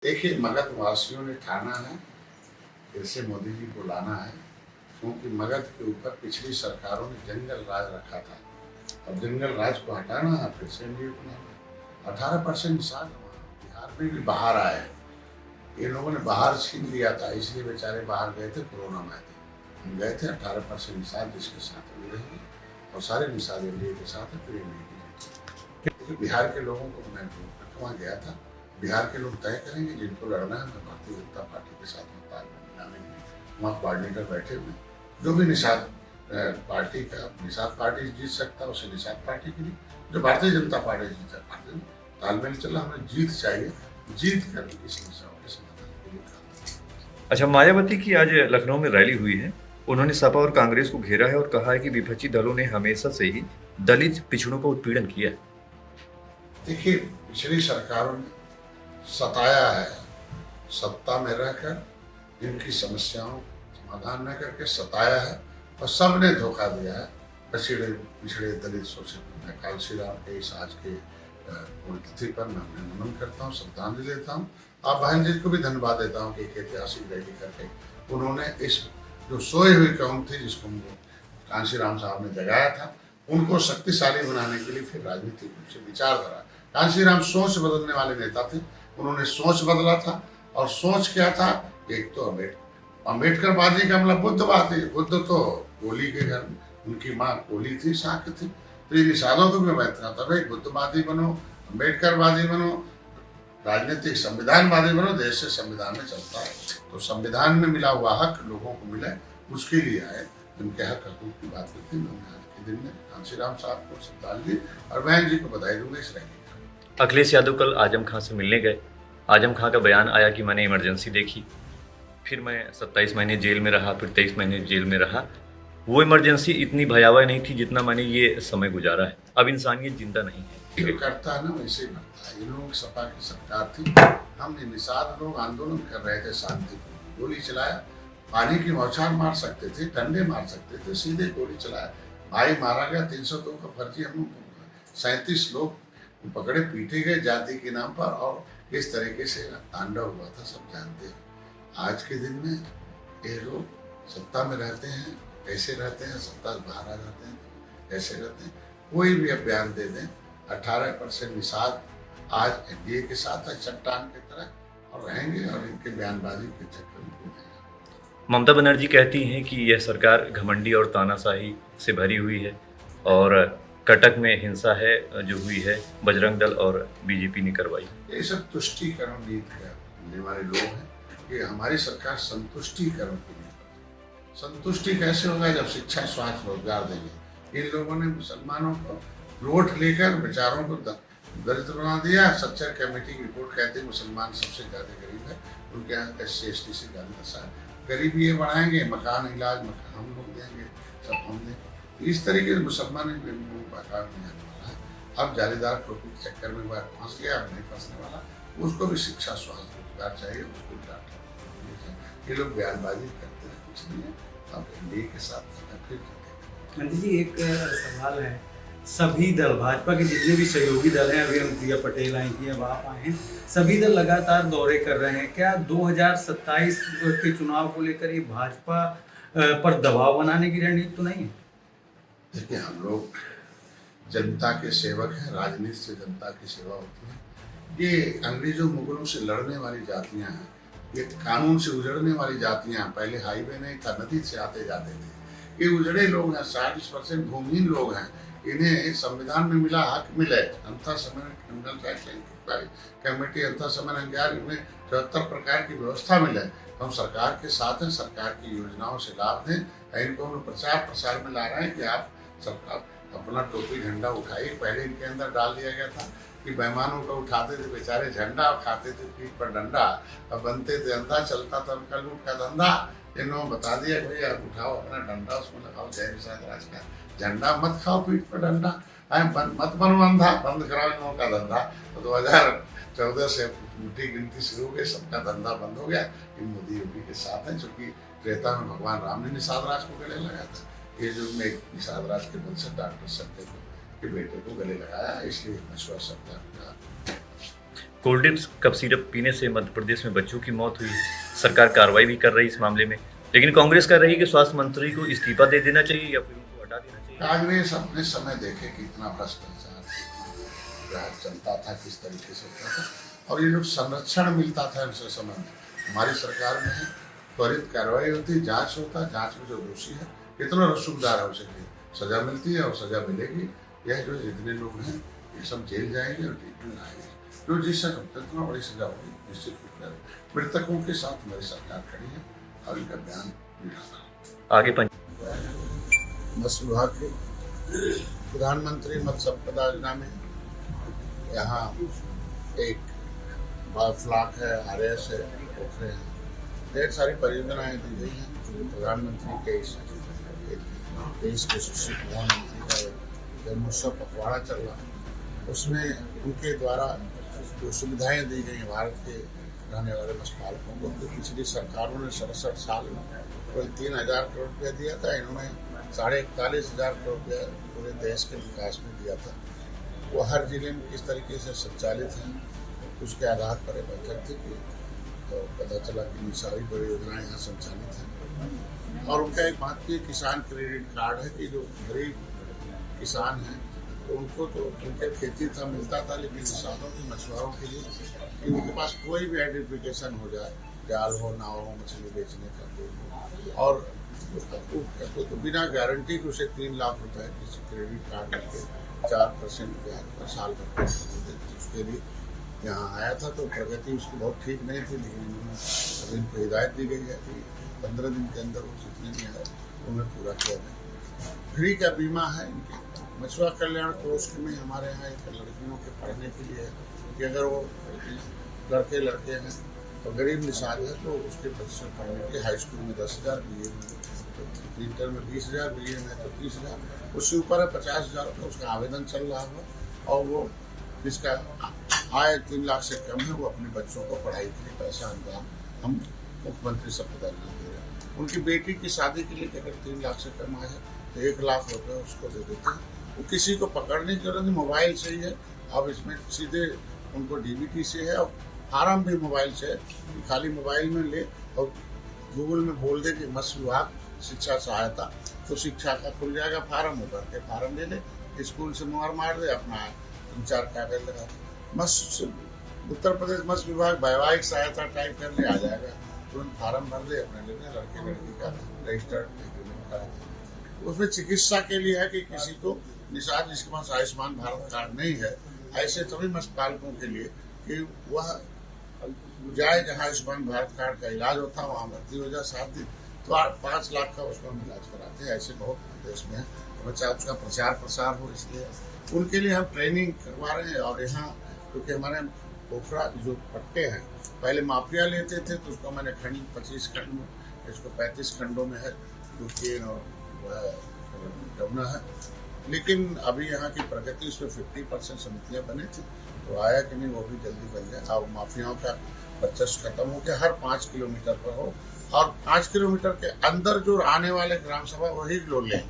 देखिए, मगध वासियों ने ठाना है फिर से मोदी जी को लाना है, क्योंकि मगध के ऊपर पिछली सरकारों ने जंगल राज रखा था। अब जंगल राज को हटाना है, फिर से एनडीए को लाना है। 18% निषाद बिहार में भी बाहर आए। ये लोगों ने बाहर छीन लिया था, इसलिए बेचारे बाहर गए थे, कोरोना में थे। हम गए थे 18% निषाद जिसके साथ अभी रहेंगे, और सारे निषाद एनडीए के साथ है, फिर एनडीए की जीत। बिहार के लोगों को मैं वहाँ गया था, बिहार के लोग तय करेंगे जिनको लड़ना है। मैं भारतीय जनता पार्टी के साथ में तालमेल बनाने के लिए वहाँ कोऑर्डिनेटर बैठे हुए, जो भी निषाद पार्टी का निषाद पार्टी जीत सकता है उसे निषाद पार्टी के लिए, जो भारतीय जनता पार्टी जीत सकता है तालमेल चला। हमें जीत चाहिए, जीत कर इस समस्या के समाधान के लिए काम। अच्छा, मायावती की आज लखनऊ में रैली हुई है। उन्होंने सपा और कांग्रेस को घेरा है और कहा है कि विपक्षी दलों ने हमेशा से ही दलित पिछड़ों का उत्पीड़न किया है। देखिए, पिछली सरकारों ने सताया है, सत्ता में रहकर इनकी समस्याओं समाधान न करके सताया है, और सबने धोखा दिया है। पिछड़े दलित शोषित। मैं कालसी राम के इस आज के पुण्यतिथि पर मैं उन्हें नमन करता हूँ, श्रद्धांजलि देता हूँ। आप बहन जी को भी धन्यवाद देता हूँ कि एक ऐतिहासिक रैली करके उन्होंने इस जो सोई हुई कौम थी, जिसको कांशी राम साहब ने जगाया था, उनको शक्तिशाली बनाने के लिए फिर राजनीतिक रूप से विचारधारा। कांशी राम सोच बदलने वाले नेता थे, उन्होंने सोच बदला था। और सोच क्या था? एक तो अम्बेडकरवादी का मतलब बुद्धवादी। बुद्ध तो कोली के घर, उनकी माँ कोली थी, शाक्त थी। तो ये निषादों को भी मैं इतना था, भाई बुद्धवादी बनो, अम्बेडकरवादी बनो, राजनीतिक संविधानवादी बनो, देश से संविधान में चलता है। तो संविधान में मिला हुआ हक लोगों को मिले, उसके लिए आए। उनके हक हकूक की बात करते हैं। मैं आज के दिन में कांशी राम साहब को श्रद्धांजलि और बहन जी को बधाई दूंगा इस रैली का। अखिलेश यादव कल आजम खां से मिलने गए। आजम खां का बयान आया कि मैंने इमरजेंसी देखी, फिर मैं 27 महीने जेल में रहा, फिर 23 महीने जेल में रहा। वो इमरजेंसी इतनी भयावह नहीं थी जितना मैंने ये समय गुजारा है। अब इंसानियत जिंदा नहीं है। जो करता है ना वैसे ही बनता है। ये लोग सपा की सरकार थी, हम निषाद लोग आंदोलन कर रहे थे, शांतिपूर्ण गोली चलाया, पानी की बौछार मार सकते थे, डंडे मार सकते थे, सीधे गोली चलाया, भाई मारा गया। 302 का फर्जी हम 37 लोग पकड़े पीटे गए जाति के नाम पर, और इस तरीके से तांडव हुआ था, सब जानते हैं। आज के दिन में ये लोग सत्ता में रहते हैं, कैसे रहते हैं, सत्ता से बाहर आ जाते हैं, कैसे रहते हैं। कोई भी अब बयान दे दें, 18% निषाद आज एनडीए के साथ है, चट्टान की तरह, और रहेंगे, और इनके बयानबाजी के चक्कर में घूमेंगे। ममता बनर्जी कहती हैं कि यह सरकार घमंडी और तानाशाही से भरी हुई है, और कटक में हिंसा है जो हुई है, बजरंग दल और बीजेपी ने करवाई। ये सब तुष्टीकरण नीति करने वाले लोग हैं। ये हमारी सरकार संतुष्टीकरण की नीति। संतुष्टि कैसे होगा? जब शिक्षा, स्वास्थ्य, रोजगार देंगे। इन लोगों ने मुसलमानों को लूट लेकर बेचारों को दरिद्र बना दिया। सच्चर कमेटी की रिपोर्ट कहती है मुसलमान सबसे ज्यादा गरीब है, उनके यहाँ SC ST से ज्यादा गरीबी ये बढ़ाएंगे, मकान इलाज हम लोग देंगे, सब हम देंगे। इस तरीके से मुसलमान बाजार नहीं आने वाला है। अब जालीदार टोपी के चक्कर में बार फंस गया, अब नहीं फंसने वाला। उसको भी शिक्षा, स्वास्थ्य, रोजगार चाहिए, उसको डॉक्टर। ये लोग बयानबाजी करते हैं, कुछ नहीं है। अब एनडीए के साथ फिर मंत्री जी, एक सवाल है। सभी दल, भाजपा के जितने भी सहयोगी दल हैं, अभी अनुप्रिया पटेल आई थी, अब आप आए हैं, सभी दल लगातार दौरे कर रहे हैं। क्या 2027 के चुनाव को लेकर ये भाजपा पर दबाव बनाने की रणनीति तो नहीं है? देखिए, हम लोग जनता के सेवक हैं, राजनीति से जनता की सेवा होती है। ये अंग्रेजों मुगलों से लड़ने वाली जातियां हैं, ये कानून से उजड़ने वाली जातियां हैं। पहले हाईवे नहीं था, नदी से आते जाते थे। ये उजड़े लोग हैं, 40% भूमिहीन लोग हैं। इन्हें संविधान में मिला हक मिले। अंतर समय क्रिमिनल ट्रायल कमेटी, अंतर समय 74 प्रकार की व्यवस्था मिले। तो हम सरकार के साथ हैं, सरकार की योजनाओं से लाभ दें। इनको हम प्रचार प्रसार में ला रहे हैं कि आप सरकार अपना टोपी झंडा उठाइए। पहले इनके अंदर डाल दिया गया था कि बेईमानों को उठाते थे बेचारे झंडा, और खाते थे पीठ पर डंडा, और बनते थे अंधा, चलता था उनका लूट का धंधा। इन्होंने बता दिया भैया आप उठाओ अपना डंडा, उसमें लगाओ जय निषाद राज का झंडा, मत खाओ पीठ पर डंडा, मत बनो अंधा, बंद कराओ इन लोगों का धंधा। तो 2014 से उल्टी गिनती शुरू हो गई, सबका धंधा बंद हो गया। इन मोदी योगी के साथ है, चूंकि त्रेता में भगवान राम ने निषाद राज को गले लगाया था। ये जो में निषाद राज के बल से डॉक्टर सत्य के बेटे को गले लगाया, इसलिए मशुआ शब्द कोल्ड ड्रिंक्स कप सिरप पीने से मध्य प्रदेश में बच्चों की मौत हुई। सरकार कार्रवाई भी कर रही इस मामले में, लेकिन कांग्रेस कह रही है कि स्वास्थ्य मंत्री को इस्तीफा दे देना चाहिए या फिर उनको हटा देना चाहिए। कांग्रेस अपने समय देखे कि इतना भ्रष्टाचार चलता था, किस तरीके से होता था, और ये लोग संरक्षण मिलता था उस समय में। हमारी सरकार में है, त्वरित कार्रवाई होती, जांच होता, जांच में जो दोषी है, इतना रसूखदार है उसे सजा मिलती है और सजा मिलेगी। यह जो जितने लोग हैं ये सब जेल जाएंगे और जेल में आएंगे, जो जिस जितना बड़ी सजा होगी निश्चित रूप से। मृतकों के साथ हमारी सरकार खड़ी है और इनका बयान मिला। आगे मत्स्य विभाग के प्रधानमंत्री मत्स्य संपदा योजना में यहाँ एक बायोफ्लाक है, RS है, पोखरे हैं, ढेर सारी परियोजनाएं दी गई हैं। प्रधानमंत्री के देश के शिक्षित प्रधानमंत्री का जन्मोत्सव पखवाड़ा चल रहा है, उसमें उनके द्वारा जो सुविधाएं दी गई भारत के रहने वाले मत्स्य पालकों को, तो पिछली सरकारों ने 67 साल में केवल 3,000 करोड़ रुपया दिया था, इन्होंने 41,500 करोड़ रुपया पूरे देश के विकास में दिया था। वो हर जिले में किस तरीके से संचालित हैं उसके आधार पर बैठक थी, तो पता चला कि सारी परियोजनाएं यहाँ संचालित हैं। और उनका एक महत्वपूर्ण किसान क्रेडिट कार्ड है कि जो गरीब किसान हैं तो उनको तो उनके खेती था मिलता था, लेकिन किसानों के मछुआरों के लिए कि उनके पास कोई भी आइडेंटिफिकेशन हो जाए, जाल हो, नाव हो, मछली बेचने का कोई हो, और तो बिना गारंटी के उसे 3 लाख रुपए किसी क्रेडिट कार्ड लेके 4% ब्याज पर साल भर उसके लिए यहाँ आया था। तो प्रगति उसकी बहुत ठीक नहीं थी, लेकिन अभी इनको हिदायत दी गई है कि 15 दिन के अंदर वो जितने भी है उन्हें पूरा किया जाए। फ्री का बीमा है इनके मछुआ कल्याण कोष में। हमारे यहाँ एक लड़कियों के पढ़ने के लिए है कि अगर वो लड़के हैं तो गरीब निषाद है तो उसके प्रतिशत पढ़ने के लिए हाई स्कूल में 10,000, BA में तो इंटर में 20,000, BA में तो 30,000, उससे ऊपर है 50,000 का उसका आवेदन चल रहा है। और वो जिसका आय 3 लाख से कम है वो अपने बच्चों को पढ़ाई के लिए पैसा अनुदान हम मुख्यमंत्री संपदा योजना दे रहे हैं। उनकी बेटी की शादी के लिए अगर 3 लाख से कम आया है तो 1 लाख रुपये उसको दे देते हैं। वो किसी को पकड़ने की जरूरत नहीं, मोबाइल से ही है। अब इसमें सीधे उनको DBT से है और फार्म भी मोबाइल से है, खाली मोबाइल में ले और गूगल में बोल दे कि मत्स्य विभाग शिक्षा सहायता, तो शिक्षा का खुल जाएगा फार्म, वो भर के फार्म ले ले, स्कूल से मुहर मार दे, अपना 3-4 कागज लगा। मत्स्य उत्तर प्रदेश मत्स्य विभाग वैवाहिक सहायता टाइप कर ले, आ जाएगा, तुरंत फार्म भर दे, अपने लेने लड़के लड़की का रजिस्टर्ड एग्रीमेंट करा दे। उसमें चिकित्सा के लिए है कि किसी को निषाद जिसके पास आयुष्मान भारत कार्ड नहीं है, ऐसे सभी मत्स्य पालकों के लिए कि वह जाए जहाँ आयुष्मान भारत कार्ड का इलाज होता है वहाँ भर्ती हो जाए 7 दिन, तो 5 लाख का उसका हम इलाज कराते हैं। ऐसे बहुत देश में है, हमें चाहे उसका प्रचार प्रसार हो, इसलिए उनके लिए हम ट्रेनिंग करवा रहे हैं। और यहाँ क्योंकि हमारे पोखरा जो पट्टे हैं पहले माफिया लेते थे, तो उसको मैंने 25 खंड में, इसको 35 खंडों में है, जो और डबना है। लेकिन अभी यहाँ की प्रगति उसमें 50% समितियाँ बनी थी, तो आया कि नहीं वो भी जल्दी बन जाए। अब माफियाओं का वर्चस्व खत्म हो के हर 5 किलोमीटर पर हो, और 5 किलोमीटर के अंदर जो आने वाले ग्राम सभा वही लोग लें।